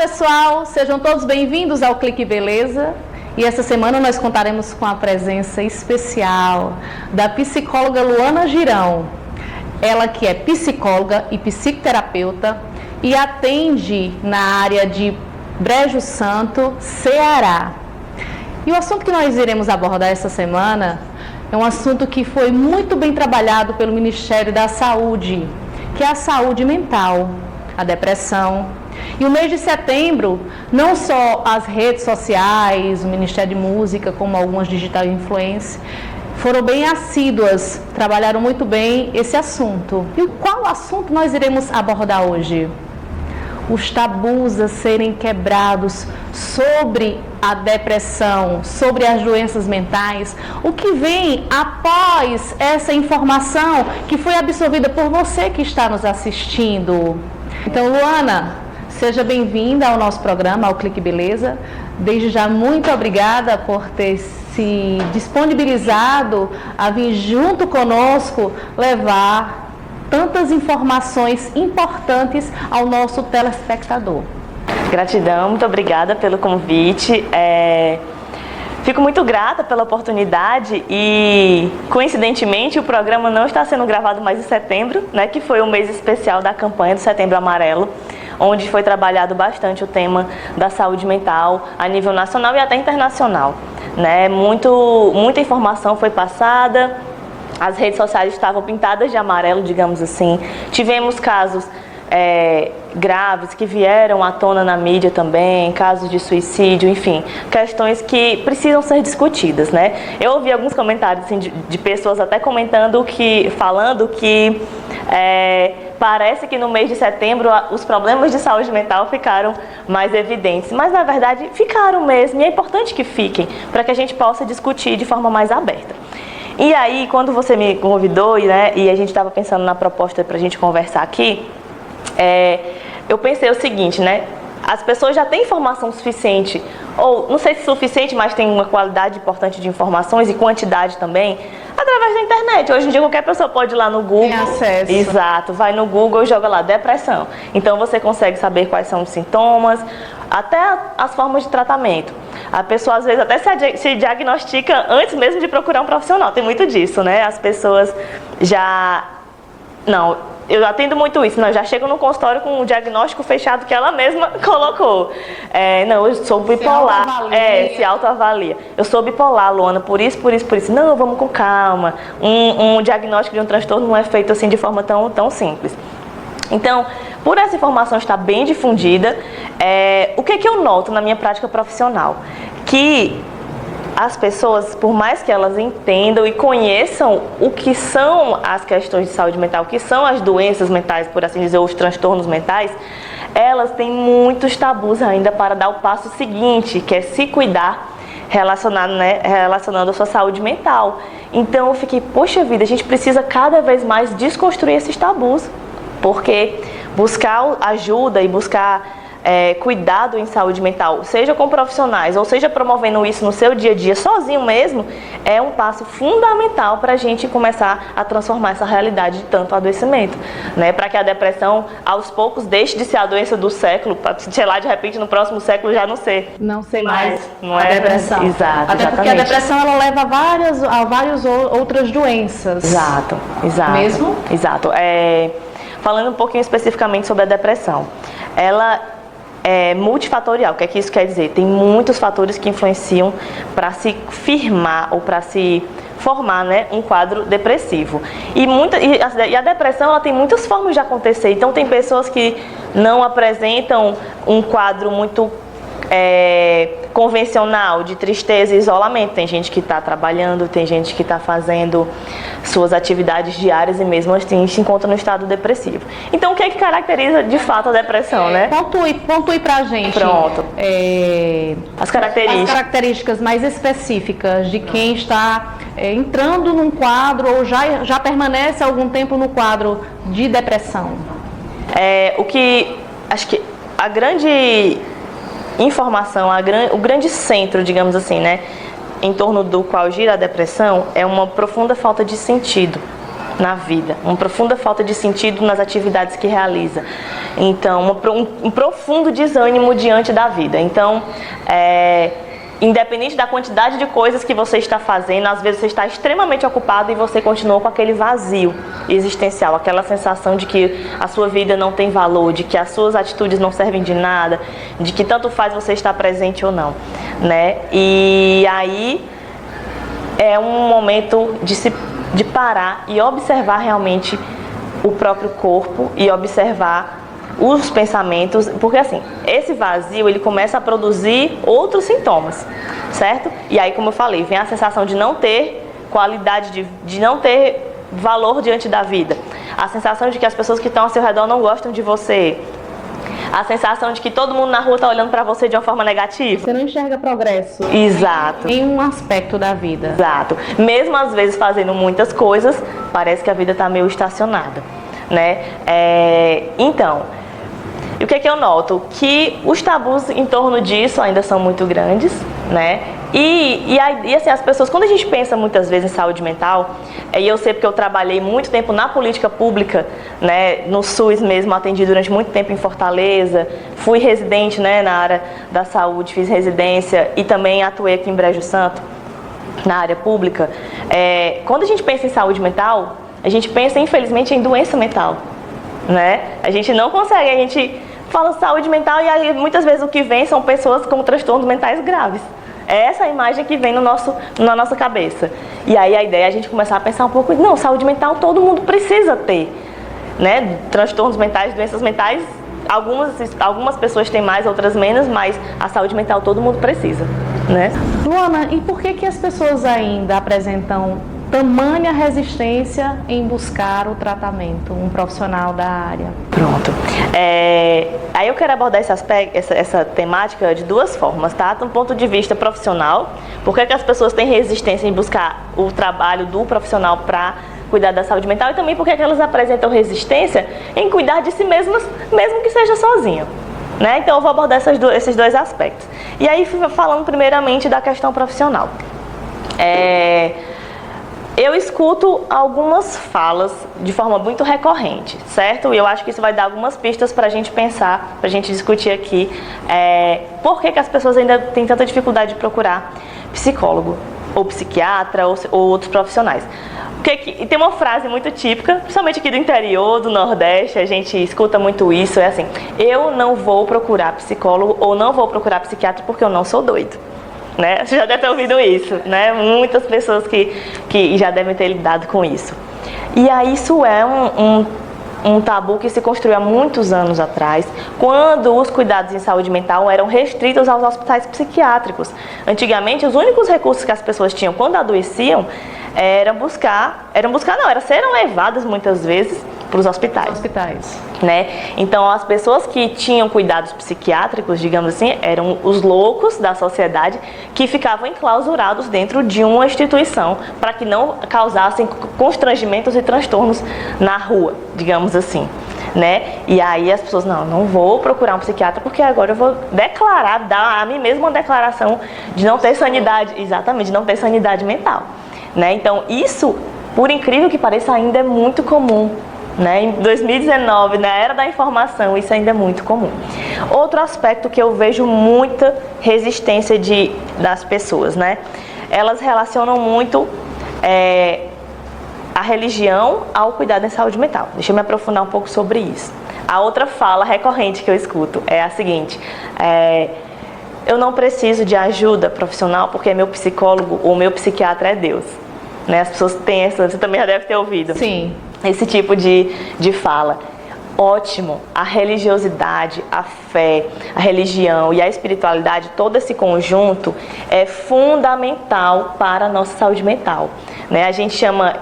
pessoal, sejam todos bem-vindos ao Clique Beleza. E essa semana nós contaremos com a presença especial da psicóloga Luana Girão. Ela que é psicóloga e psicoterapeuta e atende na área de Brejo Santo, Ceará. E o assunto que nós iremos abordar essa semana é um assunto que foi muito bem trabalhado pelo Ministério da Saúde, que é a saúde mental, a depressão. E o mês de setembro, não só as redes sociais, o Ministério de Música, como algumas digital influencers, foram bem assíduas, trabalharam muito bem esse assunto. E qual assunto nós iremos abordar hoje? Os tabus a serem quebrados sobre a depressão, sobre as doenças mentais, o que vem após essa informação que foi absorvida por você que está nos assistindo. Então, Luana, seja bem-vinda ao nosso programa, ao Clique Beleza. Desde já, muito obrigada por ter se disponibilizado a vir junto conosco levar tantas informações importantes ao nosso telespectador. Gratidão, muito obrigada pelo convite. Fico muito grata pela oportunidade e, coincidentemente, o programa não está sendo gravado mais em setembro, né, que foi o mês especial da campanha do Setembro Amarelo, onde foi trabalhado bastante o tema da saúde mental a nível nacional e até internacional, né? Muita informação foi passada, as redes sociais estavam pintadas de amarelo, digamos assim. Tivemos casos graves que vieram à tona na mídia também, casos de suicídio, enfim, questões que precisam ser discutidas, né? Eu ouvi alguns comentários assim, de pessoas até falando que parece que no mês de setembro os problemas de saúde mental ficaram mais evidentes, mas na verdade ficaram mesmo, e é importante que fiquem, para que a gente possa discutir de forma mais aberta. E aí, quando você me convidou, né, e a gente estava pensando na proposta para a gente conversar aqui, eu pensei o seguinte, né? As pessoas já têm informação suficiente, ou não sei se suficiente, mas tem uma qualidade importante de informações e quantidade também, através da internet. Hoje em dia qualquer pessoa pode ir lá no Google. Tem acesso. Exato, vai no Google e joga lá depressão. Então você consegue saber quais são os sintomas, até as formas de tratamento. A pessoa às vezes até se diagnostica antes mesmo de procurar um profissional. Tem muito disso, né? As pessoas já... Não, eu atendo muito isso, já chego no consultório com um diagnóstico fechado que ela mesma colocou. Não, eu sou bipolar. Se autoavalia. Eu sou bipolar, Luana, por isso. Não, vamos com calma. Um diagnóstico de um transtorno não é feito assim de forma tão simples. Então, por essa informação estar bem difundida, o que eu noto na minha prática profissional? Que as pessoas, por mais que elas entendam e conheçam o que são as questões de saúde mental, o que são as doenças mentais, por assim dizer, os transtornos mentais, elas têm muitos tabus ainda para dar o passo seguinte, que é se cuidar, relacionando a sua saúde mental. Então eu fiquei, poxa vida, a gente precisa cada vez mais desconstruir esses tabus, porque buscar ajuda e buscar cuidado em saúde mental, seja com profissionais ou seja promovendo isso no seu dia a dia, sozinho mesmo, é um passo fundamental para a gente começar a transformar essa realidade de tanto adoecimento, né? Para que a depressão, aos poucos, deixe de ser a doença do século, para, sei lá, de repente no próximo século já não ser mais a depressão. Exato, até porque a depressão ela leva a várias outras doenças. Exato. Mesmo? Exato. Falando um pouquinho especificamente sobre a depressão, ela é multifatorial. O que é que isso quer dizer? Tem muitos fatores que influenciam para se firmar ou para se formar, né, um quadro depressivo. E a depressão ela tem muitas formas de acontecer. Então tem pessoas que não apresentam um quadro muito convencional de tristeza e isolamento. Tem gente que está trabalhando, tem gente que está fazendo suas atividades diárias e mesmo assim se encontra no estado depressivo. Então o que é que caracteriza de fato a depressão, né? Pontue pra gente. Pronto. As características mais específicas de quem está entrando num quadro ou já permanece algum tempo no quadro de depressão. Acho que a grande informação, o grande centro, digamos assim, né, em torno do qual gira a depressão, é uma profunda falta de sentido. na vida, uma profunda falta de sentido nas atividades que realiza. Então, um profundo desânimo diante da vida. Então, independente da quantidade de coisas que você está fazendo, às vezes você está extremamente ocupado e você continua com aquele vazio existencial, aquela sensação de que a sua vida não tem valor, de que as suas atitudes não servem de nada, de que tanto faz você estar presente ou não, né? E aí é um momento de parar e observar realmente o próprio corpo e observar os pensamentos, porque assim, esse vazio ele começa a produzir outros sintomas, certo? E aí, como eu falei, vem a sensação de não ter qualidade, de não ter valor diante da vida, a sensação de que as pessoas que estão ao seu redor não gostam de você, a sensação de que todo mundo na rua está olhando para você de uma forma negativa. Você não enxerga progresso. Exato. Em um aspecto da vida. Exato. Mesmo às vezes fazendo muitas coisas, parece que a vida está meio estacionada, né? Então, e o que é que eu noto? Que os tabus em torno disso ainda são muito grandes, né? E assim, as pessoas, quando a gente pensa muitas vezes em saúde mental, e eu sei porque eu trabalhei muito tempo na política pública, né, no SUS mesmo, atendi durante muito tempo em Fortaleza, fui residente, né, na área da saúde, fiz residência e também atuei aqui em Brejo Santo, na área pública. Quando a gente pensa em saúde mental, a gente pensa, infelizmente, em doença mental, né? A gente não consegue, a gente fala saúde mental e aí muitas vezes o que vem são pessoas com transtornos mentais graves. É essa a imagem que vem na nossa cabeça. E aí a ideia é a gente começar a pensar um pouco, não, saúde mental todo mundo precisa ter, né? Transtornos mentais, doenças mentais, algumas pessoas têm mais, outras menos, mas a saúde mental todo mundo precisa, né? Luana, e por que as pessoas ainda apresentam tamanha resistência em buscar o tratamento, um profissional da área? Pronto. Aí eu quero abordar esse aspecto, essa temática de duas formas, tá? Do ponto de vista profissional, por que as pessoas têm resistência em buscar o trabalho do profissional para cuidar da saúde mental, e também por que elas apresentam resistência em cuidar de si mesmas, mesmo que seja sozinho, né? Então eu vou abordar esses dois aspectos. E aí falando primeiramente da questão profissional. Eu escuto algumas falas de forma muito recorrente, certo? E eu acho que isso vai dar algumas pistas para a gente pensar, para a gente discutir aqui por que as pessoas ainda têm tanta dificuldade de procurar psicólogo, ou psiquiatra, ou outros profissionais. E tem uma frase muito típica, principalmente aqui do interior, do Nordeste, a gente escuta muito isso, é assim: eu não vou procurar psicólogo ou não vou procurar psiquiatra porque eu não sou doido. Né? Você já deve ter ouvido isso, né? Muitas pessoas que já devem ter lidado com isso. E aí isso é um tabu que se construiu há muitos anos atrás, quando os cuidados em saúde mental eram restritos aos hospitais psiquiátricos. Antigamente, os únicos recursos que as pessoas tinham quando adoeciam era serem levadas muitas vezes para os hospitais. Né? Então, as pessoas que tinham cuidados psiquiátricos, digamos assim, eram os loucos da sociedade que ficavam enclausurados dentro de uma instituição para que não causassem constrangimentos e transtornos na rua, digamos assim. Né? E aí as pessoas, não vou procurar um psiquiatra porque agora eu vou dar a mim mesma uma declaração de não ter sanidade, exatamente, de não ter sanidade mental. Né? Então, isso, por incrível que pareça, ainda é muito comum. Né? Em 2019, na era da informação, isso ainda é muito comum. Outro aspecto que eu vejo muita resistência das pessoas, né? Elas relacionam muito a religião ao cuidado em saúde mental. Deixa eu me aprofundar um pouco sobre isso. A outra fala recorrente que eu escuto é a seguinte: eu não preciso de ajuda profissional porque meu psicólogo ou meu psiquiatra é Deus. Né? As pessoas têm essa, você também já deve ter ouvido. Sim. Esse tipo de fala. Ótimo, a religiosidade, a fé, a religião e a espiritualidade, todo esse conjunto é fundamental para a nossa saúde mental. Né? A gente chama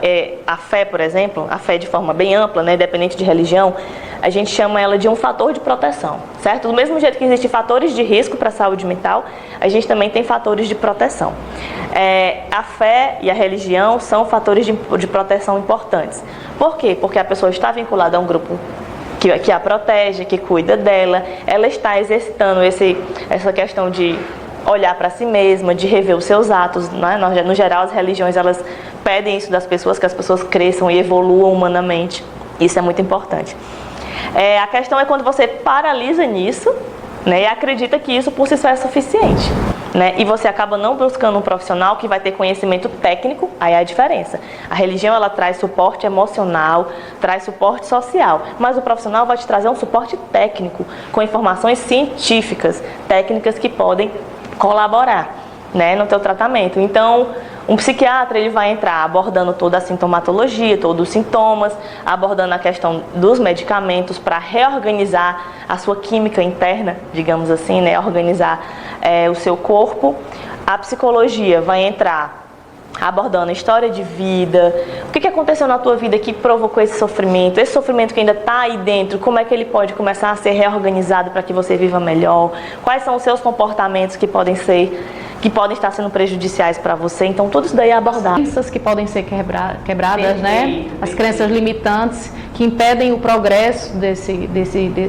a fé, por exemplo, a fé de forma bem ampla, né, independente de religião, a gente chama ela de um fator de proteção, certo? Do mesmo jeito que existem fatores de risco para a saúde mental, a gente também tem fatores de proteção. A fé e a religião são fatores de proteção importantes. Por quê? Porque a pessoa está vinculada a um grupo que a protege, que cuida dela, ela está exercitando essa questão de olhar para si mesma, de rever os seus atos, né? No geral, as religiões elas pedem isso das pessoas, que as pessoas cresçam e evoluam humanamente. Isso é muito importante. A questão é quando você paralisa nisso, né, e acredita que isso por si só é suficiente, né, e você acaba não buscando um profissional que vai ter conhecimento técnico. Aí é a diferença. A religião, ela traz suporte emocional, traz suporte social, mas o profissional vai te trazer um suporte técnico, com informações científicas, técnicas que podem colaborar, né, no teu tratamento. Então, um psiquiatra, ele vai entrar abordando toda a sintomatologia, todos os sintomas, abordando a questão dos medicamentos para reorganizar a sua química interna, digamos assim, né? Organizar o seu corpo. A psicologia vai entrar abordando a história de vida, o que aconteceu na tua vida que provocou esse sofrimento que ainda está aí dentro, como é que ele pode começar a ser reorganizado para que você viva melhor, quais são os seus comportamentos que podem estar sendo prejudiciais para você. Então tudo isso daí é abordado. Crenças que podem ser quebradas, né? As crenças limitantes que impedem o progresso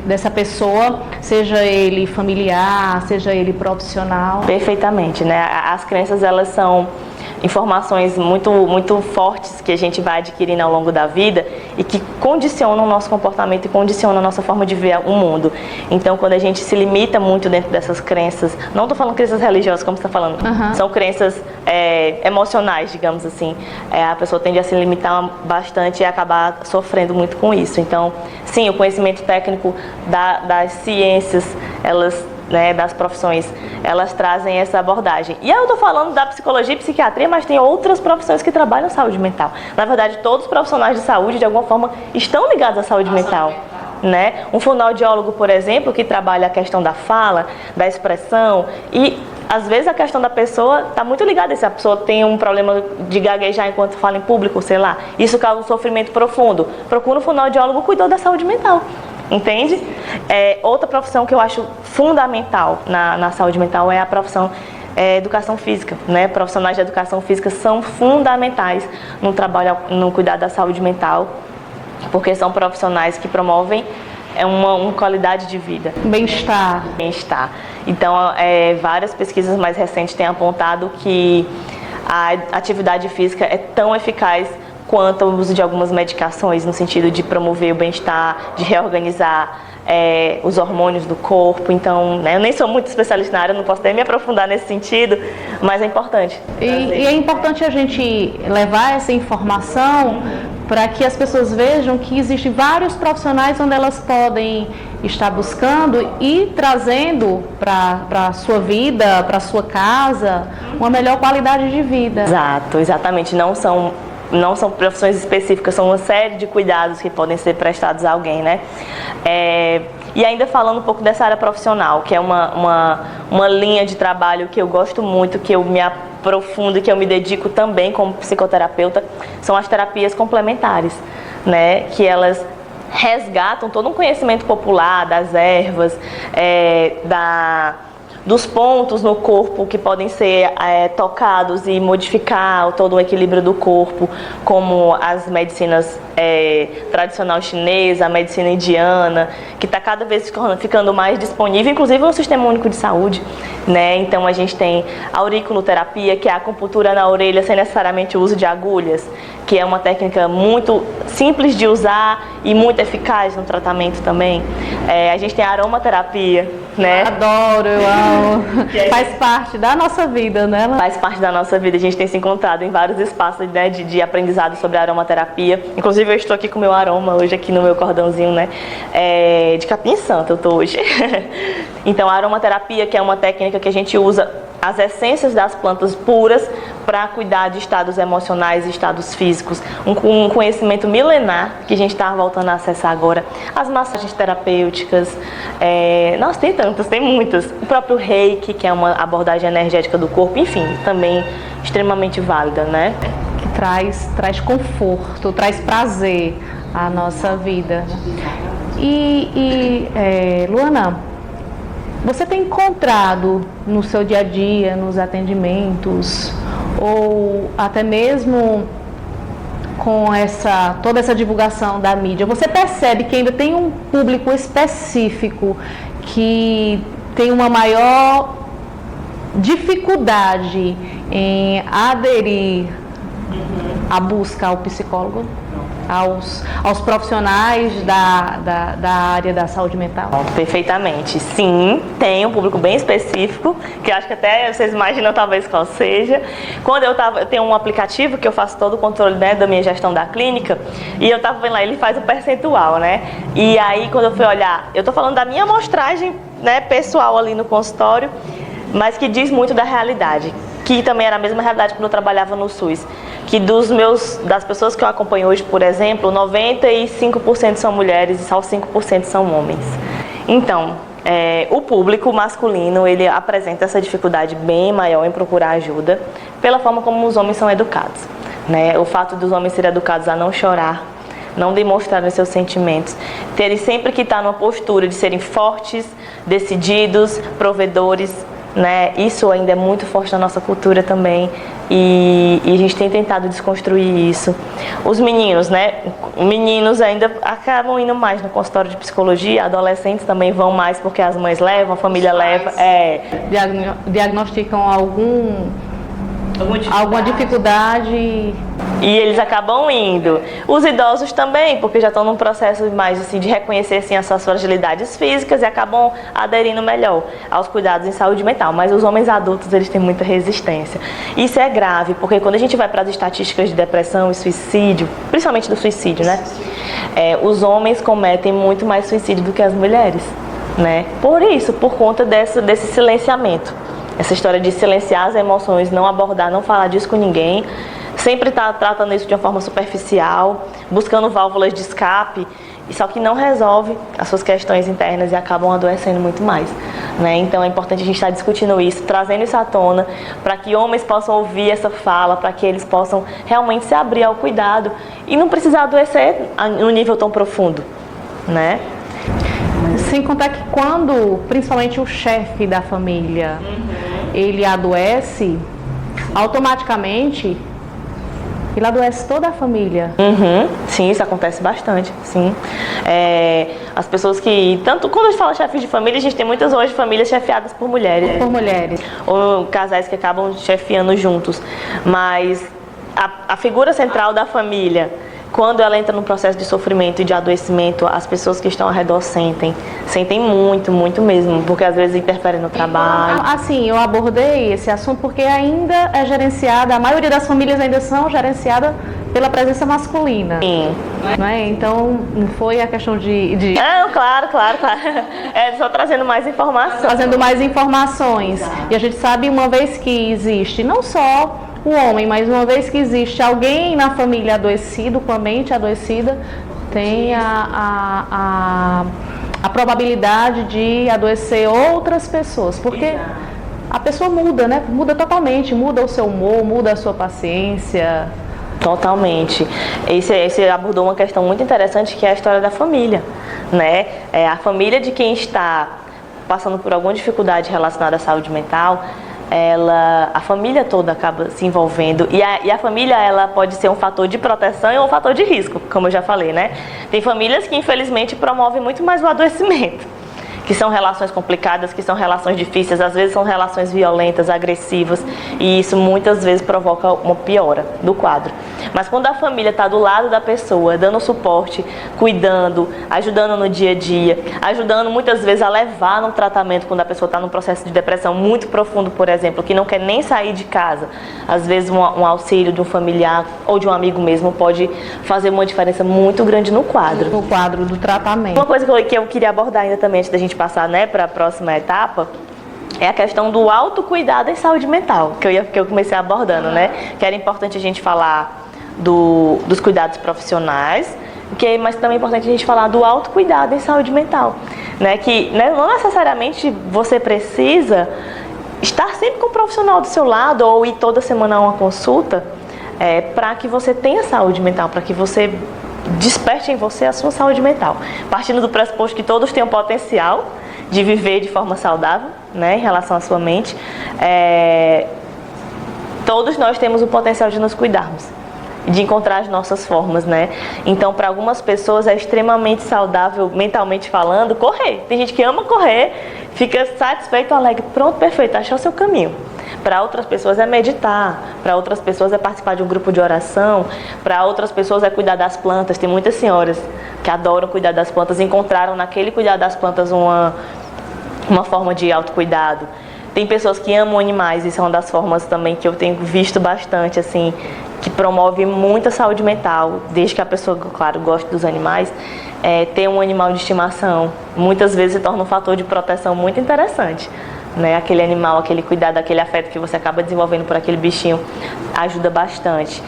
dessa pessoa, seja ele familiar, seja ele profissional. Perfeitamente, né? As crenças, elas são informações muito fortes que a gente vai adquirindo ao longo da vida e que condicionam o nosso comportamento e condicionam a nossa forma de ver o mundo. Então, quando a gente se limita muito dentro dessas crenças, não estou falando crenças religiosas, como você está falando, são crenças emocionais, digamos assim, a pessoa tende a se limitar bastante e acabar sofrendo muito com isso. Então, sim, o conhecimento técnico das ciências, das profissões, elas trazem essa abordagem. E eu estou falando da psicologia e psiquiatria, mas tem outras profissões que trabalham saúde mental. Na verdade, todos os profissionais de saúde, de alguma forma, estão ligados à saúde mental. Né? Um fonoaudiólogo, por exemplo, que trabalha a questão da fala, da expressão, e às vezes a questão da pessoa está muito ligada. Se a pessoa tem um problema de gaguejar enquanto fala em público, sei lá, isso causa um sofrimento profundo. Procura um fonoaudiólogo cuidar da saúde mental. Entende? Outra profissão que eu acho fundamental na saúde mental é a profissão educação física, né? Profissionais de educação física são fundamentais no trabalho, no cuidado da saúde mental, porque são profissionais que promovem uma qualidade de vida. Bem-estar. Bem-estar. Então, várias pesquisas mais recentes têm apontado que a atividade física é tão eficaz quanto ao uso de algumas medicações, no sentido de promover o bem-estar, de reorganizar os hormônios do corpo. Então, né, eu nem sou muito especialista na área, não posso nem me aprofundar nesse sentido, mas é importante. E é importante a gente levar essa informação para que as pessoas vejam que existem vários profissionais onde elas podem estar buscando e trazendo para a sua vida, para a sua casa, uma melhor qualidade de vida. Exatamente. Não são profissões específicas, são uma série de cuidados que podem ser prestados a alguém, né? E ainda falando um pouco dessa área profissional, que é uma linha de trabalho que eu gosto muito, que eu me aprofundo, que eu me dedico também como psicoterapeuta, são as terapias complementares, né? Que elas resgatam todo um conhecimento popular das ervas, dos pontos no corpo que podem ser tocados e modificar todo o equilíbrio do corpo, como as medicinas tradicional chinesa, a medicina indiana, que está cada vez ficando mais disponível, inclusive no Sistema Único de Saúde, né? Então a gente tem a auriculoterapia, que é a acupuntura na orelha sem necessariamente o uso de agulhas, que é uma técnica muito simples de usar e muito eficaz no tratamento também. A gente tem a aromaterapia, né? Adoro, eu amo. Faz parte da nossa vida, né? Faz parte da nossa vida. A gente tem se encontrado em vários espaços, né, de aprendizado sobre a aromaterapia. Inclusive, eu estou aqui com o meu aroma hoje, aqui no meu cordãozinho, né? De capim santo eu estou hoje. Então, a aromaterapia, que é uma técnica que a gente usa as essências das plantas puras para cuidar de estados emocionais e estados físicos. Um conhecimento milenar que a gente está voltando a acessar agora. As massagens terapêuticas, nossa, tem tantas, tem muitas. O próprio Reiki, que é uma abordagem energética do corpo, enfim, também extremamente válida, né? Que traz conforto, traz prazer à nossa vida. Luana, você tem encontrado no seu dia a dia, nos atendimentos, ou até mesmo com toda essa divulgação da mídia, você percebe que ainda tem um público específico que tem uma maior dificuldade em aderir a busca ao psicólogo, aos profissionais da área da saúde mental? Perfeitamente. Sim, tem um público bem específico, que acho que até vocês imaginam talvez qual seja. Quando eu tenho um aplicativo que eu faço todo o controle, né, da minha gestão da clínica, e eu estava vendo lá, ele faz o percentual, né? E aí quando eu fui olhar, eu estou falando da minha amostragem, né, pessoal ali no consultório, mas que diz muito da realidade, que também era a mesma realidade quando eu trabalhava no SUS, que das pessoas que eu acompanho hoje, por exemplo, 95% são mulheres e só 5% são homens. Então, o público masculino, ele apresenta essa dificuldade bem maior em procurar ajuda, pela forma como os homens são educados, né? O fato dos homens serem educados a não chorar, não demonstrarem seus sentimentos, terem sempre que estar numa postura de serem fortes, decididos, provedores, né? Isso ainda é muito forte na nossa cultura também, e a gente tem tentado desconstruir isso. Os meninos, né? Meninos ainda acabam indo mais no consultório de psicologia, adolescentes também vão mais porque as mães levam, a família leva. Diagnosticam alguma dificuldade. E eles acabam indo. Os idosos também, porque já estão num processo mais assim, de reconhecer assim, as suas fragilidades físicas e acabam aderindo melhor aos cuidados em saúde mental. Mas os homens adultos, eles têm muita resistência. Isso é grave, porque quando a gente vai para as estatísticas de depressão e suicídio, principalmente do suicídio, né? Os homens cometem muito mais suicídio do que as mulheres, né? Por isso, por conta desse silenciamento. Essa história de silenciar as emoções, não abordar, não falar disso com ninguém, sempre está tratando isso de uma forma superficial, buscando válvulas de escape, só que não resolve as suas questões internas e acabam adoecendo muito mais, né? Então é importante a gente estar discutindo isso, trazendo isso à tona, para que homens possam ouvir essa fala, para que eles possam realmente se abrir ao cuidado e não precisar adoecer num nível tão profundo, né? Sem contar que quando, principalmente o chefe da família, ele adoece, automaticamente ele adoece toda a família. Sim, isso acontece bastante, sim. As pessoas que, tanto quando a gente fala chefe de família, a gente tem muitas hoje famílias chefiadas por mulheres. Por mulheres. Ou casais que acabam chefiando juntos. Mas a figura central da família, quando ela entra num processo de sofrimento e de adoecimento, as pessoas que estão ao redor sentem muito, muito mesmo, porque às vezes interferem no trabalho. Assim, eu abordei esse assunto porque ainda é gerenciada, a maioria das famílias ainda são gerenciadas pela presença masculina. Sim. Não é? Então, não foi a questão de... Não, claro. É só trazendo mais informações. Trazendo mais informações. E a gente sabe, uma vez que existe, não só o homem, mas uma vez que existe alguém na família adoecido, com a mente adoecida, tem a probabilidade de adoecer outras pessoas, porque a pessoa muda, né? Muda totalmente, muda o seu humor, muda a sua paciência. Totalmente. Esse abordou uma questão muito interessante, que é a história da família, né? A família de quem está passando por alguma dificuldade relacionada à saúde mental, a família toda acaba se envolvendo, e a família, ela pode ser um fator de proteção e um fator de risco, como eu já falei, né? Tem famílias que infelizmente promovem muito mais o adoecimento, que são relações complicadas, que são relações difíceis, às vezes são relações violentas, agressivas, e isso muitas vezes provoca uma piora do quadro. Mas quando a família está do lado da pessoa, dando suporte, cuidando, ajudando no dia a dia, ajudando muitas vezes a levar no tratamento quando a pessoa está num processo de depressão muito profundo, por exemplo, que não quer nem sair de casa, às vezes um auxílio de um familiar ou de um amigo mesmo pode fazer uma diferença muito grande no quadro. No quadro do tratamento. Uma coisa que eu queria abordar ainda também, antes da gente passar, né, para a próxima etapa, é a questão do autocuidado em saúde mental, que eu comecei abordando, né? Que era importante a gente falar dos cuidados profissionais, mas também é importante a gente falar do autocuidado em saúde mental, né? Que, né, não necessariamente você precisa estar sempre com um profissional do seu lado ou ir toda semana a uma consulta para que você tenha saúde mental, para que você desperte em você a sua saúde mental, partindo do pressuposto que todos têm o potencial de viver de forma saudável, né, em relação à sua mente. Todos nós temos o potencial de nos cuidarmos, de encontrar as nossas formas, né? Então, para algumas pessoas é extremamente saudável, mentalmente falando, correr. Tem gente que ama correr, fica satisfeito, alegre, pronto, perfeito, achou o seu caminho. Para outras pessoas é meditar, para outras pessoas é participar de um grupo de oração, para outras pessoas é cuidar das plantas. Tem muitas senhoras que adoram cuidar das plantas, encontraram naquele cuidar das plantas uma forma de autocuidado. Tem pessoas que amam animais, isso é uma das formas também que eu tenho visto bastante, assim, que promove muita saúde mental, desde que a pessoa, claro, goste dos animais. Ter um animal de estimação muitas vezes se torna um fator de proteção muito interessante, né? Aquele animal, aquele cuidado, aquele afeto que você acaba desenvolvendo por aquele bichinho ajuda bastante.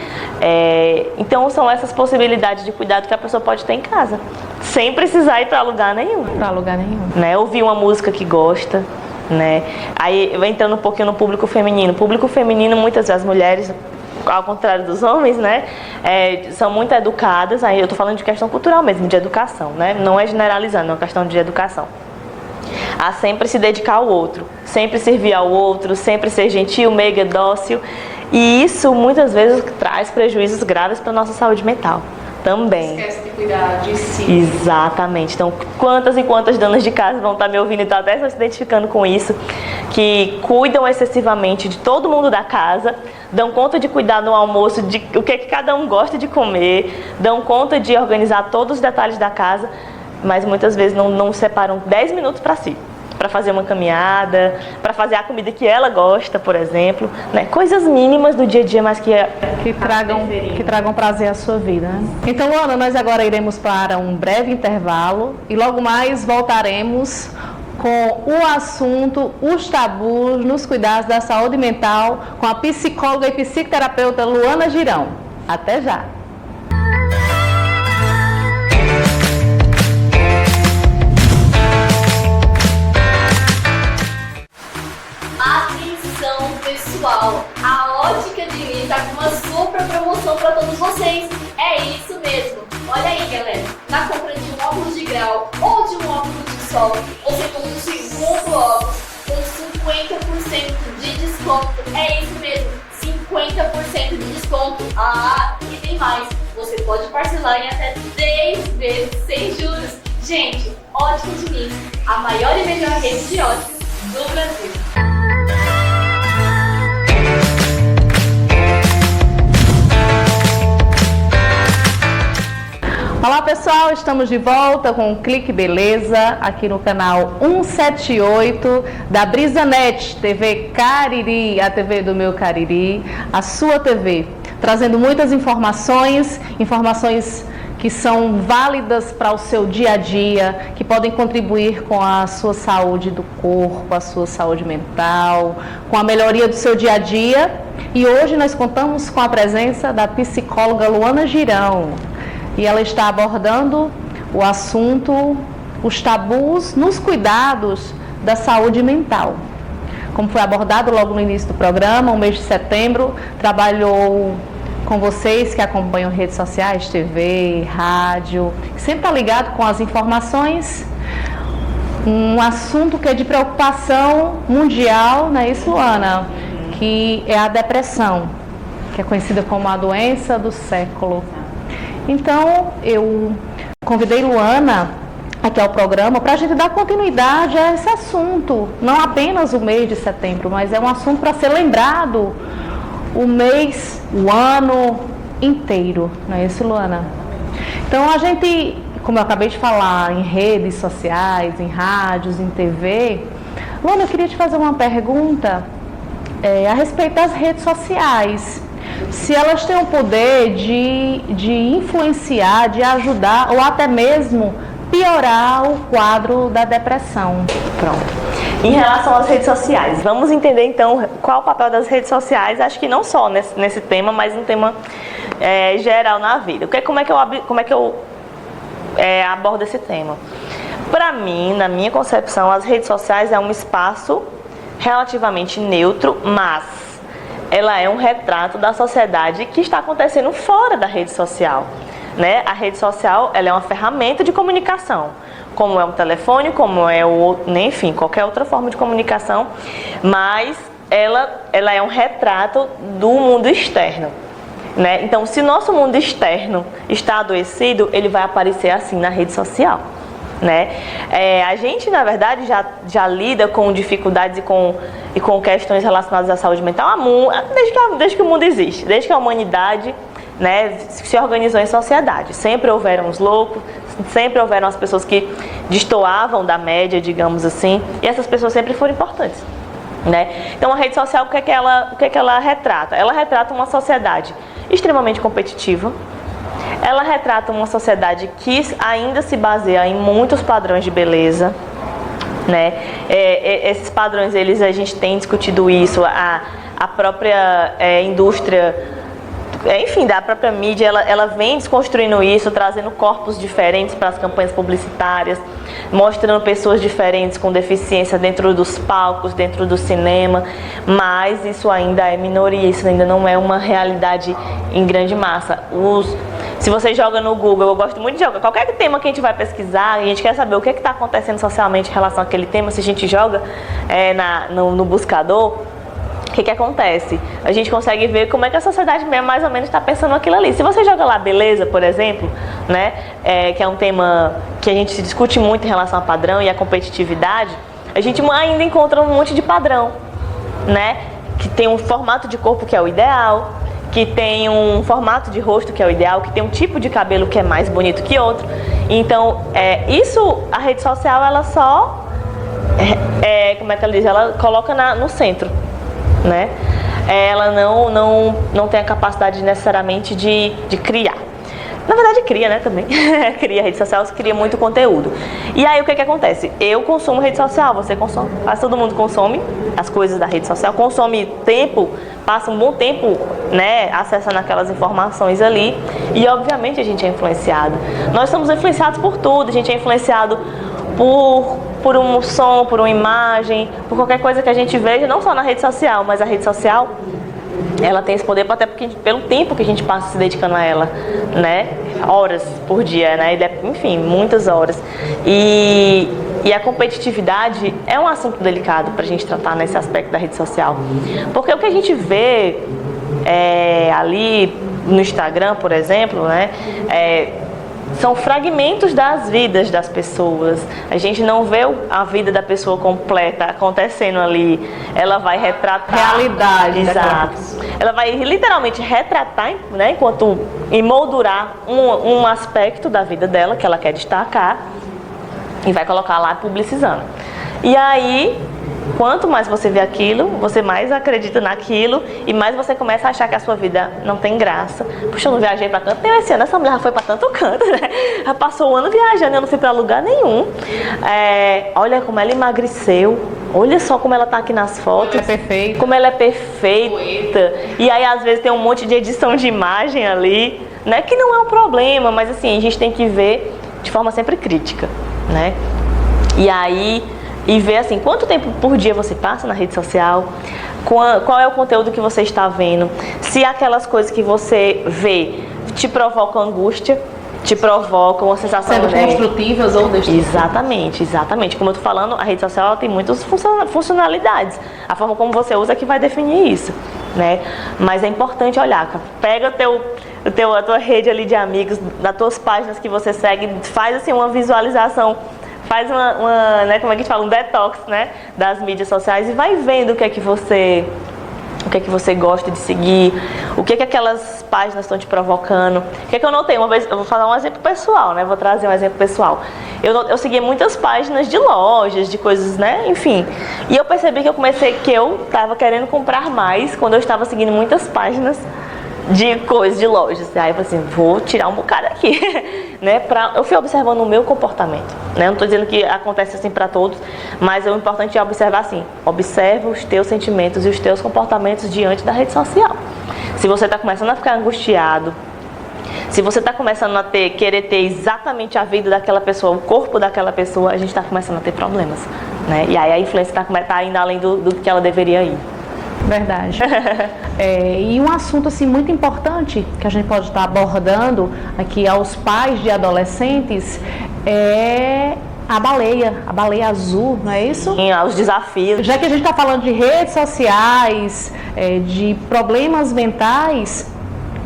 Então são essas possibilidades de cuidado que a pessoa pode ter em casa, sem precisar ir para lugar nenhum. Para lugar nenhum. Né? Ouvir uma música que gosta, né? Aí entrando um pouquinho no público feminino. Público feminino, muitas vezes as mulheres, ao contrário dos homens, né, são muito educadas. Aí eu estou falando de questão cultural mesmo, de educação, né? Não é generalizando, é uma questão de educação. A sempre se dedicar ao outro, sempre servir ao outro, sempre ser gentil, meiga, dócil. E isso muitas vezes traz prejuízos graves para a nossa saúde mental também. Esquece de cuidar de si. Exatamente. Então, quantas e quantas donas de casa vão estar me ouvindo e estão até se identificando com isso, que cuidam excessivamente de todo mundo da casa, dão conta de cuidar no almoço, de o que cada um gosta de comer, dão conta de organizar todos os detalhes da casa, mas muitas vezes não separam 10 minutos para si, para fazer uma caminhada, para fazer a comida que ela gosta, por exemplo, né? Coisas mínimas do dia a dia, mas que tragam prazer à sua vida, né? Então, Luana, nós agora iremos para um breve intervalo e logo mais voltaremos com o assunto, os tabus nos cuidados da saúde mental, com a psicóloga e psicoterapeuta Luana Girão. Até já! Atenção pessoal, a Ótica Diniz está com uma super promoção para todos vocês. É isso mesmo. Olha aí, galera, na compra de um óculos de grau ou de um óculos de sol, você compra o segundo óculos com 50% de desconto. É isso mesmo, 50% de desconto. Ah, e tem mais, você pode parcelar em até 10 vezes sem juros. Gente, Ótica Diniz, a maior e melhor rede de óticas do Brasil. Olá pessoal, estamos de volta com o Clique Beleza, aqui no canal 178 da Brisanet, TV Cariri, a TV do meu Cariri, a sua TV, trazendo muitas informações que são válidas para o seu dia a dia, que podem contribuir com a sua saúde do corpo, a sua saúde mental, com a melhoria do seu dia a dia. E hoje nós contamos com a presença da psicóloga Luana Girão. E ela está abordando o assunto, os tabus nos cuidados da saúde mental. Como foi abordado logo no início do programa, o mês de setembro, trabalhou com vocês que acompanham redes sociais, TV, rádio, que sempre está ligado com as informações. Um assunto que é de preocupação mundial, não é isso, Luana? Que é a depressão, que é conhecida como a doença do século. Então, eu convidei Luana aqui ao programa para a gente dar continuidade a esse assunto. Não apenas o mês de setembro, mas é um assunto para ser lembrado o mês, o ano inteiro. Não é isso, Luana? Então, a gente, como eu acabei de falar, em redes sociais, em rádios, em TV. Luana, eu queria te fazer uma pergunta a respeito das redes sociais. Se elas têm o poder de influenciar, de ajudar ou até mesmo piorar o quadro da depressão. Pronto. Em relação às redes sociais, vamos entender então qual o papel das redes sociais, acho que não só nesse tema, mas um tema geral na vida. Como é que eu abordo esse tema? Para mim, na minha concepção, as redes sociais é um espaço relativamente neutro, mas ela é um retrato da sociedade que está acontecendo fora da rede social, né? A rede social, ela é uma ferramenta de comunicação, como é um telefone, como é enfim, qualquer outra forma de comunicação, mas ela é um retrato do mundo externo, né? Então, se nosso mundo externo está adoecido, ele vai aparecer assim na rede social, né? A gente, na verdade, já lida com dificuldades e com questões relacionadas à saúde mental desde que o mundo existe, desde que a humanidade, né, se organizou em sociedade. Sempre houveram os loucos, sempre houveram as pessoas que destoavam da média, digamos assim, e essas pessoas sempre foram importantes, né? Então a rede social, o que é que ela retrata? Ela retrata uma sociedade extremamente competitiva. Ela retrata uma sociedade que ainda se baseia em muitos padrões de beleza, né? Esses padrões, a gente tem discutido isso, a própria indústria, enfim, da própria mídia, ela vem desconstruindo isso, trazendo corpos diferentes para as campanhas publicitárias, mostrando pessoas diferentes com deficiência dentro dos palcos, dentro do cinema, mas isso ainda é minoria, isso ainda não é uma realidade em grande massa. Se você joga no Google, eu gosto muito de jogar, qualquer tema que a gente vai pesquisar, a gente quer saber o que está acontecendo socialmente em relação àquele tema, se a gente joga no buscador, o que acontece? A gente consegue ver como é que a sociedade mesmo, mais ou menos, está pensando aquilo ali. Se você joga lá beleza, por exemplo, né, que é um tema que a gente discute muito em relação ao padrão e à competitividade, a gente ainda encontra um monte de padrão, né, que tem um formato de corpo que é o ideal, que tem um formato de rosto que é o ideal, que tem um tipo de cabelo que é mais bonito que outro. Então, isso, a rede social, ela só, como é que ela diz? Ela coloca no centro, né? Ela não tem a capacidade necessariamente de criar. Na verdade cria, né, também. Cria rede social, cria muito conteúdo. E aí o que acontece? Eu consumo rede social, você consome, quase todo mundo consome as coisas da rede social, consome tempo, passa um bom tempo, né, acessando aquelas informações ali, e obviamente a gente é influenciado. Nós somos influenciados por tudo, a gente é influenciado por um som, por uma imagem, por qualquer coisa que a gente veja, não só na rede social, mas a rede social, ela tem esse poder até pelo tempo que a gente passa se dedicando a ela, né? Horas por dia, né? Enfim, muitas horas. E a competitividade é um assunto delicado para a gente tratar nesse aspecto da rede social. Porque o que a gente vê ali no Instagram, por exemplo, né? São fragmentos das vidas das pessoas. A gente não vê a vida da pessoa completa acontecendo ali. Ela vai retratar realidade. Exato. Ela vai literalmente retratar, né, emoldurar um aspecto da vida dela que ela quer destacar e vai colocar lá publicizando. E aí, quanto mais você vê aquilo, você mais acredita naquilo e mais você começa a achar que a sua vida não tem graça. Puxa, eu não viajei pra tanto. Nem esse ano essa mulher já foi pra tanto canto, né? Já passou o ano viajando, eu não fui pra lugar nenhum. Olha como ela emagreceu. Olha só como ela tá aqui nas fotos. É perfeita. Como ela é perfeita. E aí, às vezes, tem um monte de edição de imagem ali, né? Que não é um problema, mas assim, a gente tem que ver de forma sempre crítica, né? E aí... E ver assim, quanto tempo por dia você passa na rede social, qual é o conteúdo que você está vendo, se aquelas coisas que você vê te provocam angústia, te provocam uma sensação sendo construtivas ou destrutivas. Exatamente. Como eu tô falando, a rede social ela tem muitas funcionalidades. A forma como você usa é que vai definir isso, né? Mas é importante olhar, pega a tua rede ali de amigos, das tuas páginas que você segue, faz assim uma visualização. Faz né, como é que a gente fala, um detox, né, das mídias sociais e vai vendo o que é que você gosta de seguir, o que é que aquelas páginas estão te provocando. O que é que eu notei? Uma vez, eu vou falar um exemplo pessoal, né, vou trazer um exemplo pessoal. Eu segui muitas páginas de lojas, de coisas, né, enfim. E eu percebi que eu estava querendo comprar mais quando eu estava seguindo muitas páginas de coisas, de lojas. Aí eu falei assim, vou tirar um bocado aqui, né? Eu fui observando o meu comportamento, né? Não estou dizendo que acontece assim para todos, mas o importante é observar assim, observa os teus sentimentos e os teus comportamentos diante da rede social. Se você está começando a ficar angustiado, se você está começando a querer ter exatamente a vida daquela pessoa, o corpo daquela pessoa, a gente está começando a ter problemas, né? E aí a influência está indo além do que ela deveria ir. Verdade. E um assunto assim muito importante que a gente pode estar abordando aqui aos pais de adolescentes é a baleia azul, não é isso? Sim, os desafios. Já que a gente está falando de redes sociais, de problemas mentais,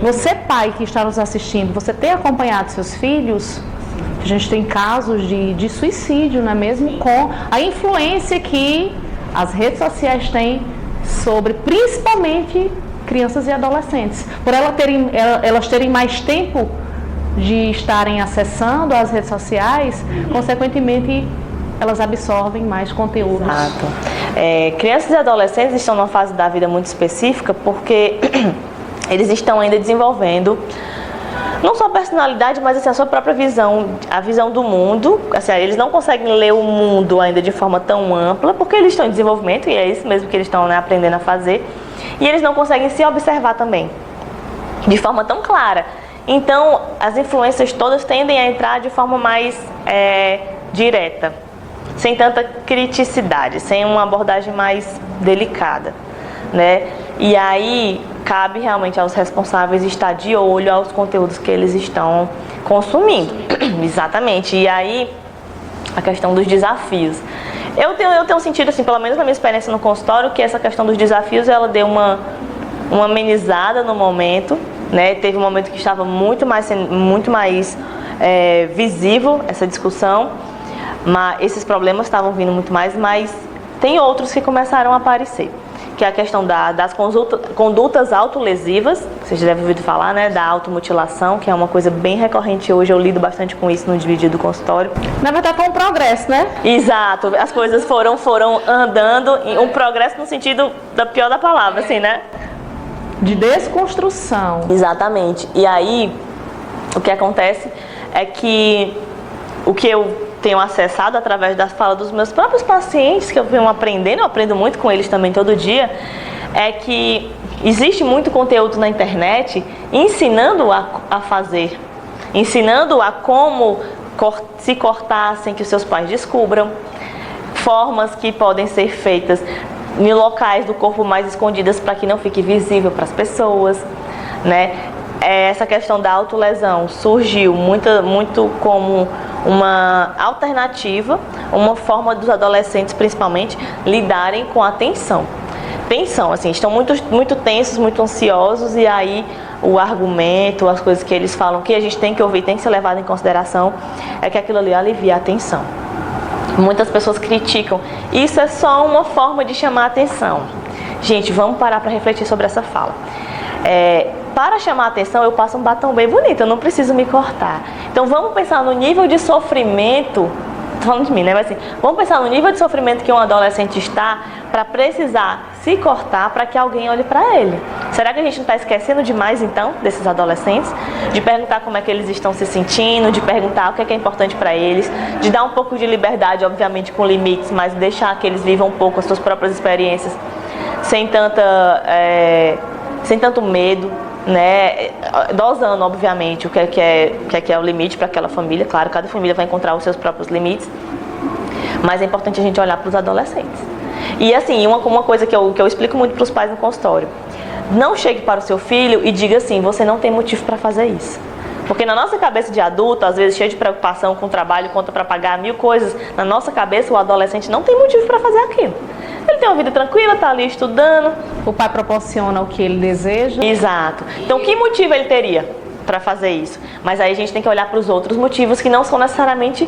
você pai que está nos assistindo, você tem acompanhado seus filhos? A gente tem casos de suicídio, não é mesmo? Com a influência que as redes sociais têm sobre, principalmente, crianças e adolescentes. Por elas terem mais tempo de estarem acessando as redes sociais, consequentemente, elas absorvem mais conteúdos. Exato. Crianças e adolescentes estão numa fase da vida muito específica porque eles estão ainda desenvolvendo não só a personalidade, mas assim, a sua própria visão, a visão do mundo. Assim, eles não conseguem ler o mundo ainda de forma tão ampla, porque eles estão em desenvolvimento, e é isso mesmo que eles estão, né, aprendendo a fazer. E eles não conseguem se observar também, de forma tão clara. Então, as influências todas tendem a entrar de forma mais direta, sem tanta criticidade, sem uma abordagem mais delicada, né? E aí cabe realmente aos responsáveis estar de olho aos conteúdos que eles estão consumindo. Exatamente. E aí a questão dos desafios. Eu tenho sentido, assim, pelo menos na minha experiência no consultório, que essa questão dos desafios, ela deu uma amenizada no momento, né? Teve um momento que estava muito mais visível essa discussão, mas esses problemas estavam vindo muito mais, mas tem outros que começaram a aparecer, que é a questão das condutas autolesivas, vocês devem ouvir falar, né, da automutilação, que é uma coisa bem recorrente hoje, eu lido bastante com isso no dividido do consultório. Na verdade, foi um progresso, né? Exato, as coisas foram andando, um progresso no sentido da pior da palavra, assim, né? De desconstrução. Exatamente, e aí, o que acontece é que o que eu tenho acessado através da fala dos meus próprios pacientes, que eu venho aprendendo, eu aprendo muito com eles também todo dia, é que existe muito conteúdo na internet ensinando a fazer, ensinando a como se cortar sem que os seus pais descubram, formas que podem ser feitas em locais do corpo mais escondidas para que não fique visível para as pessoas, né? Essa questão da autolesão surgiu muito como uma alternativa, uma forma dos adolescentes, principalmente, lidarem com a tensão. Tensão, assim, estão muito tensos, muito ansiosos, e aí o argumento, as coisas que eles falam que a gente tem que ouvir, tem que ser levado em consideração, é que aquilo ali alivia a tensão. Muitas pessoas criticam. Isso é só uma forma de chamar a atenção. Gente, vamos parar para refletir sobre essa fala. Para chamar a atenção, eu passo um batom bem bonito, eu não preciso me cortar. Então vamos pensar no nível de sofrimento, tô falando de mim, né? Mas assim, vamos pensar no nível de sofrimento que um adolescente está para precisar se cortar para que alguém olhe para ele. Será que a gente não está esquecendo demais, então, desses adolescentes? De perguntar como é que eles estão se sentindo, de perguntar o que é importante para eles, de dar um pouco de liberdade, obviamente com limites, mas deixar que eles vivam um pouco as suas próprias experiências, sem tanto medo, né? Dosando, obviamente, o que é o limite para aquela família. Claro, cada família vai encontrar os seus próprios limites, mas é importante a gente olhar para os adolescentes. E assim, uma coisa que eu explico muito para os pais no consultório: não chegue para o seu filho e diga assim, você não tem motivo para fazer isso. Porque na nossa cabeça de adulto, às vezes cheio de preocupação com o trabalho, conta para pagar, 1000 coisas, na nossa cabeça o adolescente não tem motivo para fazer aquilo. Ele tem uma vida tranquila, está ali estudando. O pai proporciona o que ele deseja. Exato. Então, que motivo ele teria para fazer isso? Mas aí a gente tem que olhar para os outros motivos que não são necessariamente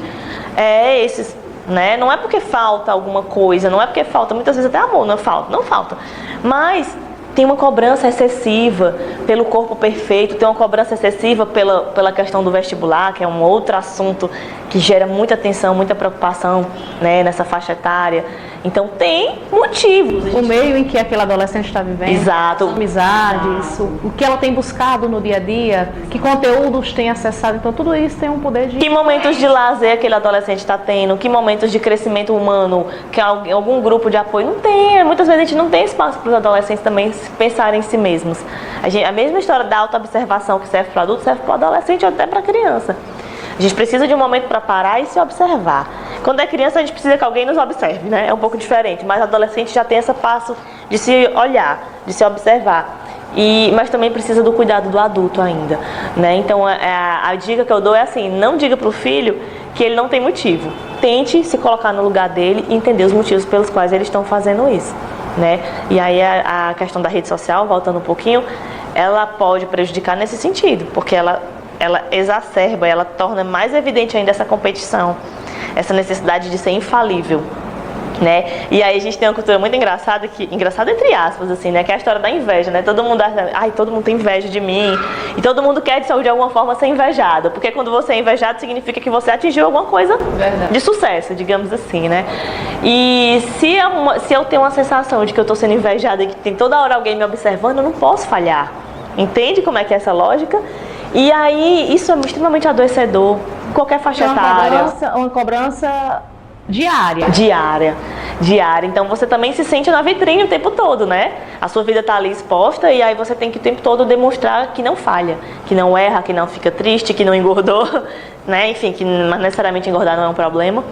esses, né? Não é porque falta alguma coisa, não é porque falta, muitas vezes até amor, não falta. Mas tem uma cobrança excessiva pelo corpo perfeito, tem uma cobrança excessiva pela questão do vestibular, que é um outro assunto que gera muita tensão, muita preocupação, né, nessa faixa etária. Então tem motivos. O meio em que aquele adolescente está vivendo. Exato. As amizades, o que ela tem buscado no dia a dia, que conteúdos tem acessado. Então tudo isso tem um poder de... Que momentos de lazer aquele adolescente está tendo, que momentos de crescimento humano, que algum grupo de apoio não tem. Muitas vezes a gente não tem espaço para os adolescentes também pensarem em si mesmos. A mesma história da autoobservação que serve para adulto, serve para o adolescente ou até para a criança. A gente precisa de um momento para parar e se observar. Quando é criança, a gente precisa que alguém nos observe, né? É um pouco diferente, mas adolescente já tem esse passo de se olhar, de se observar. Mas também precisa do cuidado do adulto ainda, né? Então, a dica que eu dou é assim, não diga para o filho que ele não tem motivo. Tente se colocar no lugar dele e entender os motivos pelos quais eles estão fazendo isso, né? E aí a questão da rede social, voltando um pouquinho, ela pode prejudicar nesse sentido, porque ela ela exacerba, ela torna mais evidente ainda essa competição, essa necessidade de ser infalível, né? E aí a gente tem uma cultura muito engraçada, engraçada entre aspas, assim, né? Que é a história da inveja, né? Todo mundo acha, todo mundo tem inveja de mim, e todo mundo quer de alguma forma ser invejado, porque quando você é invejado significa que você atingiu alguma coisa de sucesso, digamos assim, né? E se eu tenho uma sensação de que eu estou sendo invejada e que tem toda hora alguém me observando, eu não posso falhar. Entende como é que é essa lógica? E aí isso é extremamente adoecedor, qualquer faixa etária. Uma cobrança diária. Então você também se sente na vitrine o tempo todo, né? A sua vida está ali exposta e aí você tem que o tempo todo demonstrar que não falha, que não erra, que não fica triste, que não engordou, né? Enfim, que necessariamente engordar não é um problema.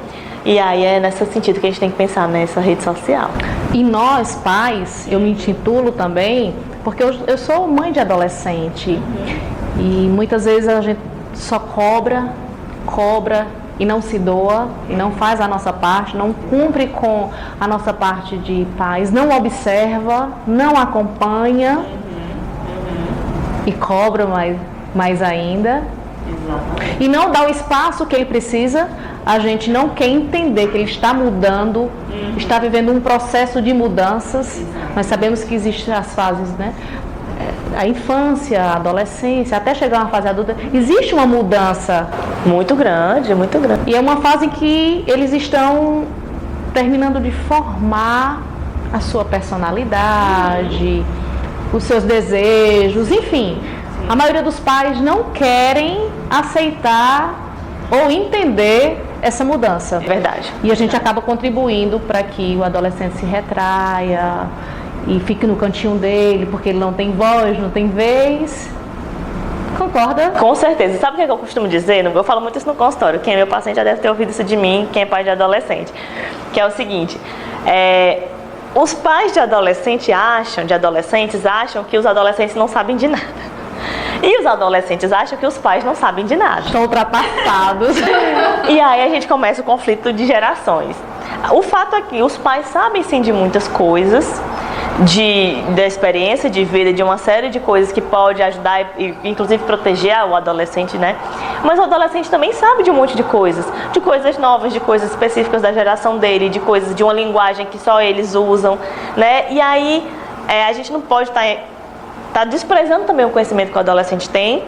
E aí é nesse sentido que a gente tem que pensar nessa rede social. E nós, pais, eu me intitulo também, porque eu sou mãe de adolescente. E muitas vezes a gente só cobra e não se doa, e não faz a nossa parte, não cumpre com a nossa parte de pais, não observa, não acompanha e cobra mais ainda. Exatamente. E não dá o espaço que ele precisa. A gente não quer entender que ele está mudando, está vivendo um processo de mudanças. Nós sabemos que existem as fases, né? A infância, a adolescência, até chegar a uma fase adulta, existe uma mudança muito grande. E é uma fase em que eles estão terminando de formar a sua personalidade, os seus desejos, enfim. A maioria dos pais não querem aceitar ou entender essa mudança. Verdade. E a gente acaba contribuindo para que o adolescente se retraia e fique no cantinho dele, porque ele não tem voz, não tem vez. Concorda? Com certeza. Sabe o que eu costumo dizer? Eu falo muito isso no consultório. Quem é meu paciente já deve ter ouvido isso de mim, quem é pai de adolescente. Que é o seguinte, os pais de adolescentes acham que os adolescentes não sabem de nada. E os adolescentes acham que os pais não sabem de nada. Estão ultrapassados. E aí a gente começa o conflito de gerações. O fato é que os pais sabem sim de muitas coisas, da experiência de vida, de uma série de coisas que pode ajudar e inclusive proteger o adolescente, né? Mas o adolescente também sabe de um monte de coisas novas, de coisas específicas da geração dele, de coisas de uma linguagem que só eles usam, né? E aí a gente não pode estar desprezando também o conhecimento que o adolescente tem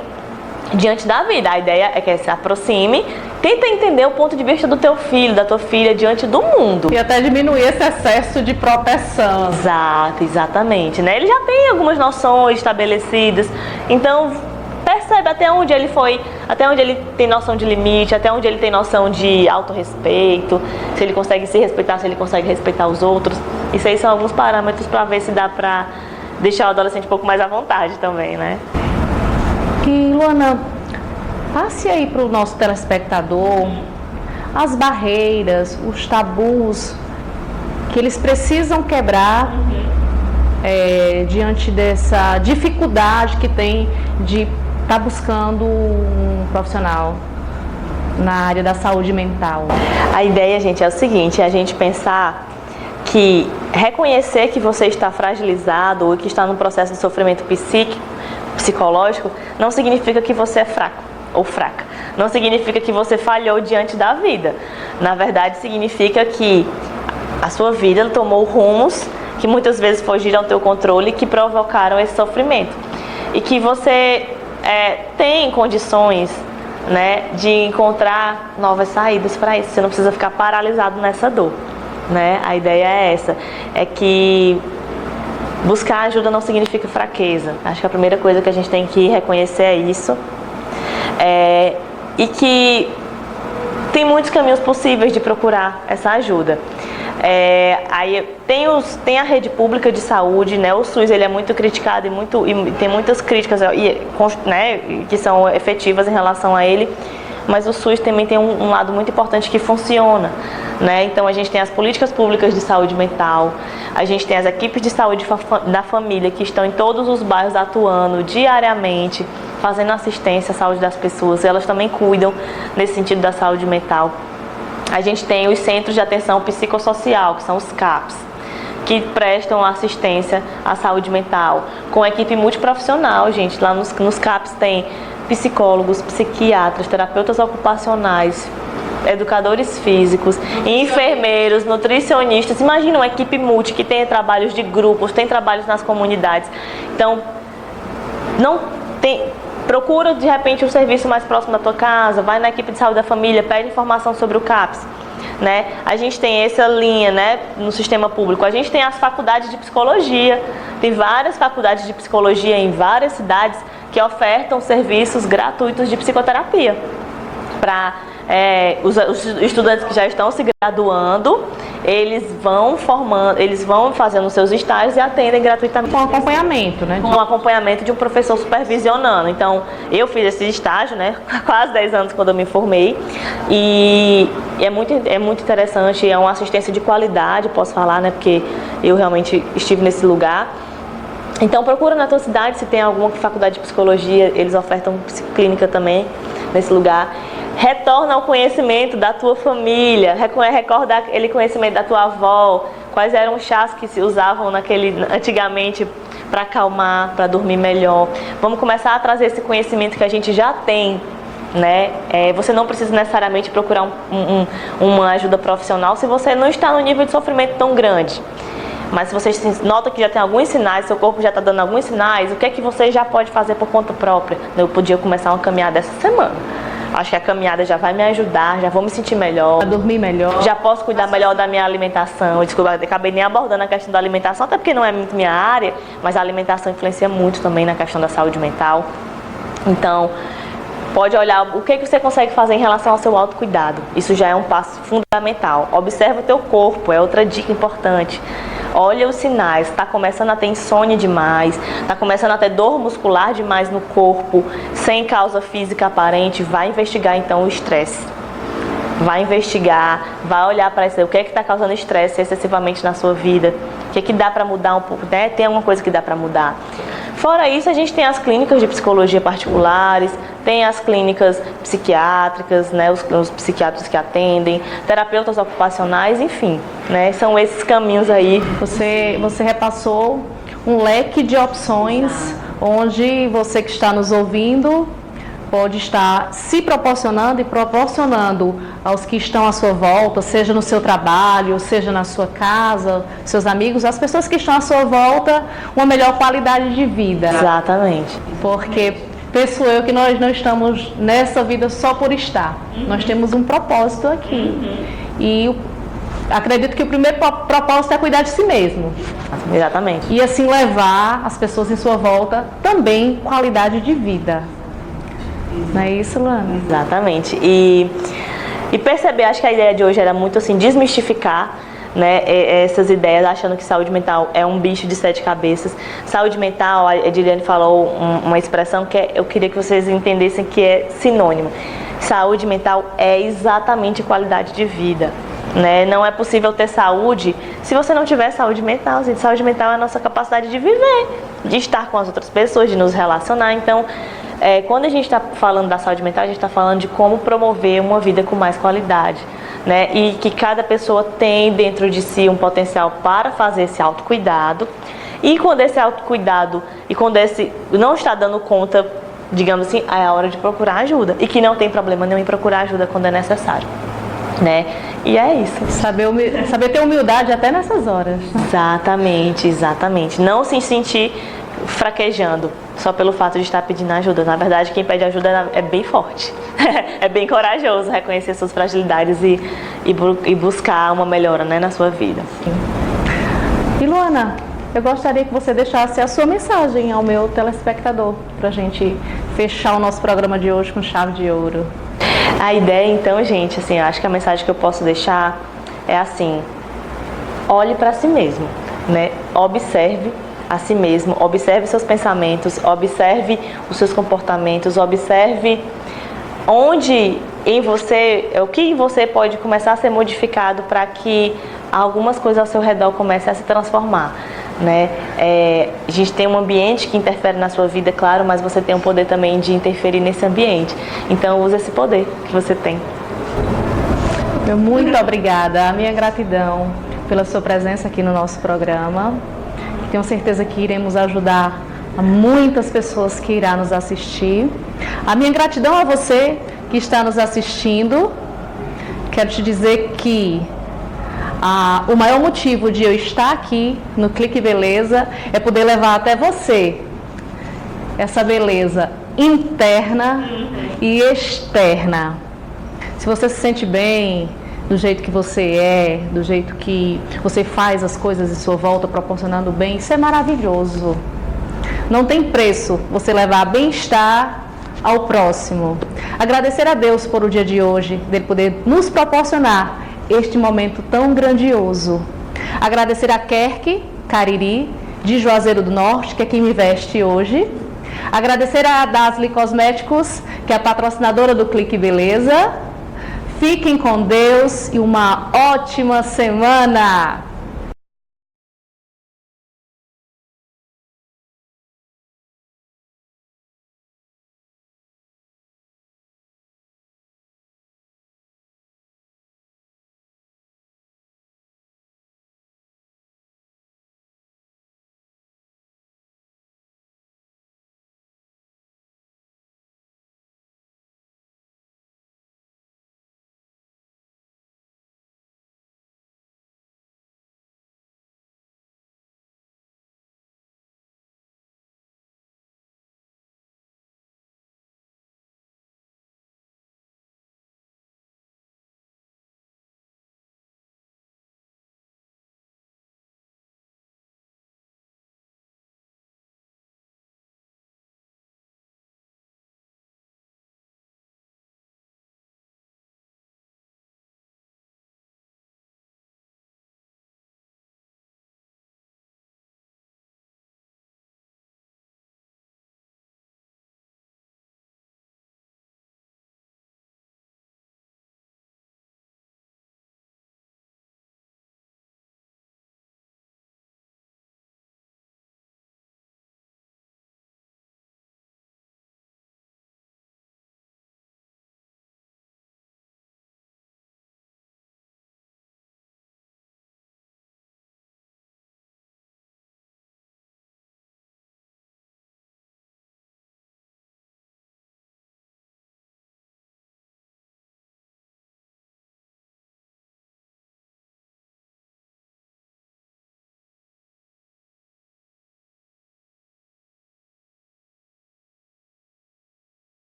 diante da vida. A ideia é que ele se aproxime, tenta entender o ponto de vista do teu filho, da tua filha diante do mundo. E até diminuir esse excesso de proteção. Exatamente, né? Ele já tem algumas noções estabelecidas, então percebe até onde ele tem noção de limite, até onde ele tem noção de autorrespeito, se ele consegue se respeitar, se ele consegue respeitar os outros. Isso aí são alguns parâmetros para ver se dá para deixar o adolescente um pouco mais à vontade também, né? E Luana, passe aí para o nosso telespectador as barreiras, os tabus que eles precisam quebrar diante dessa dificuldade que tem de estar buscando um profissional na área da saúde mental. A ideia, gente, é o seguinte, é a gente pensar que reconhecer que você está fragilizado ou que está num processo de sofrimento psicológico não significa que você é fraco ou fraca. Não significa que você falhou diante da vida. Na verdade, significa que a sua vida tomou rumos que muitas vezes fugiram ao teu controle e que provocaram esse sofrimento. E que você tem condições, né, de encontrar novas saídas para isso. Você não precisa ficar paralisado nessa dor, né? A ideia é essa, é que buscar ajuda não significa fraqueza. Acho que a primeira coisa que a gente tem que reconhecer é isso. E que tem muitos caminhos possíveis de procurar essa ajuda. Aí tem a rede pública de saúde, né? O SUS ele é muito criticado e tem muitas críticas, né, que são efetivas em relação a ele. Mas o SUS também tem um lado muito importante que funciona, né? Então a gente tem as políticas públicas de saúde mental, a gente tem as equipes de saúde da família que estão em todos os bairros atuando diariamente, fazendo assistência à saúde das pessoas. Elas também cuidam nesse sentido da saúde mental. A gente tem os centros de atenção psicossocial, que são os CAPs, que prestam assistência à saúde mental, com equipe multiprofissional, gente. Lá nos CAPs tem psicólogos, psiquiatras, terapeutas ocupacionais, educadores físicos, enfermeiros, nutricionistas. Imagina uma equipe multi que tem trabalhos de grupos, tem trabalhos nas comunidades. Então, procura de repente um serviço mais próximo da tua casa, vai na equipe de saúde da família, pede informação sobre o CAPS. Né? A gente tem essa linha, né, no sistema público. A gente tem as faculdades de psicologia, tem várias faculdades de psicologia em várias cidades que ofertam serviços gratuitos de psicoterapia para os estudantes que já estão se graduando. Eles vão fazendo seus estágios e atendem gratuitamente. Com acompanhamento, né? Com acompanhamento de um professor supervisionando. Então, eu fiz esse estágio, né? Quase 10 anos quando eu me formei. E é muito interessante, é uma assistência de qualidade, posso falar, né? Porque eu realmente estive nesse lugar. Então, procura na tua cidade se tem alguma faculdade de psicologia, eles ofertam clínica também nesse lugar. Retorna ao conhecimento da tua família, recorda aquele conhecimento da tua avó, quais eram os chás que se usavam antigamente para acalmar, para dormir melhor. Vamos começar a trazer esse conhecimento que a gente já tem, né? Você não precisa necessariamente procurar uma ajuda profissional se você não está no nível de sofrimento tão grande. Mas se você nota que já tem alguns sinais, seu corpo já está dando alguns sinais, o que é que você já pode fazer por conta própria? Eu podia começar uma caminhada essa semana. Acho que a caminhada já vai me ajudar, já vou me sentir melhor. Pra dormir melhor. Já posso cuidar melhor da minha alimentação. Desculpa, acabei nem abordando a questão da alimentação, até porque não é muito minha área, mas a alimentação influencia muito também na questão da saúde mental. Então, pode olhar o que você consegue fazer em relação ao seu autocuidado. Isso já é um passo fundamental. Observa o teu corpo, é outra dica importante. Olha os sinais, está começando a ter insônia demais, está começando a ter dor muscular demais no corpo, sem causa física aparente, vai investigar então o estresse. Vai investigar, vai olhar para isso, o que é que está causando estresse excessivamente na sua vida, o que é que dá para mudar um pouco, né? Tem alguma coisa que dá para mudar. Fora isso, a gente tem as clínicas de psicologia particulares, tem as clínicas psiquiátricas, né, os psiquiatras que atendem, terapeutas ocupacionais, enfim, né, são esses caminhos aí. Você repassou um leque de opções onde você que está nos ouvindo pode estar se proporcionando e proporcionando aos que estão à sua volta, seja no seu trabalho, seja na sua casa, seus amigos, as pessoas que estão à sua volta, uma melhor qualidade de vida. Exatamente. Porque penso eu que nós não estamos nessa vida só por estar. Nós temos um propósito aqui. E acredito que o primeiro propósito é cuidar de si mesmo. Exatamente. E assim levar as pessoas em sua volta também qualidade de vida. Não é isso, Luana? Exatamente. E perceber, acho que a ideia de hoje era muito assim, desmistificar, né, essas ideias, achando que saúde mental é um bicho de 7 cabeças. Saúde mental, a Ediliane falou uma expressão que eu queria que vocês entendessem que é sinônimo. Saúde mental é exatamente qualidade de vida. Né? Não é possível ter saúde se você não tiver saúde mental. Gente. Saúde mental é a nossa capacidade de viver, de estar com as outras pessoas, de nos relacionar. Então, quando a gente está falando da saúde mental, a gente está falando de como promover uma vida com mais qualidade, né? E que cada pessoa tem dentro de si um potencial para fazer esse autocuidado. E quando esse autocuidado, e quando esse não está dando conta, digamos assim, é a hora de procurar ajuda. E que não tem problema nenhum em procurar ajuda quando é necessário, né? E é isso. Saber ter humildade até nessas horas. Exatamente, exatamente. Não se sentir fraquejando só pelo fato de estar pedindo ajuda. Na verdade, quem pede ajuda é bem forte. É bem corajoso reconhecer suas fragilidades e buscar uma melhora, né, na sua vida. E Luana, eu gostaria que você deixasse a sua mensagem ao meu telespectador, para a gente fechar o nosso programa de hoje com chave de ouro. A ideia, então, gente, assim, acho que a mensagem que eu posso deixar é assim: olhe para si mesmo, né? Observe a si mesmo, observe seus pensamentos, observe os seus comportamentos, observe onde em você, o que em você pode começar a ser modificado para que algumas coisas ao seu redor comecem a se transformar, né? A gente tem um ambiente que interfere na sua vida, claro, mas você tem o poder também de interferir nesse ambiente. Então, use esse poder que você tem. Muito obrigada. A minha gratidão pela sua presença aqui no nosso programa. Tenho certeza que iremos ajudar a muitas pessoas que irão nos assistir. A minha gratidão a você que está nos assistindo. Quero te dizer que o maior motivo de eu estar aqui no Clique Beleza é poder levar até você essa beleza interna e externa. Se você se sente bem do jeito que você é, do jeito que você faz as coisas em sua volta, proporcionando bem, isso é maravilhoso. Não tem preço você levar bem-estar ao próximo. Agradecer a Deus por o dia de hoje, dele poder nos proporcionar este momento tão grandioso. Agradecer a Kerk Cariri, de Juazeiro do Norte, que é quem me veste hoje. Agradecer a Dasli Cosméticos, que é a patrocinadora do Clique Beleza. Fiquem com Deus e uma ótima semana!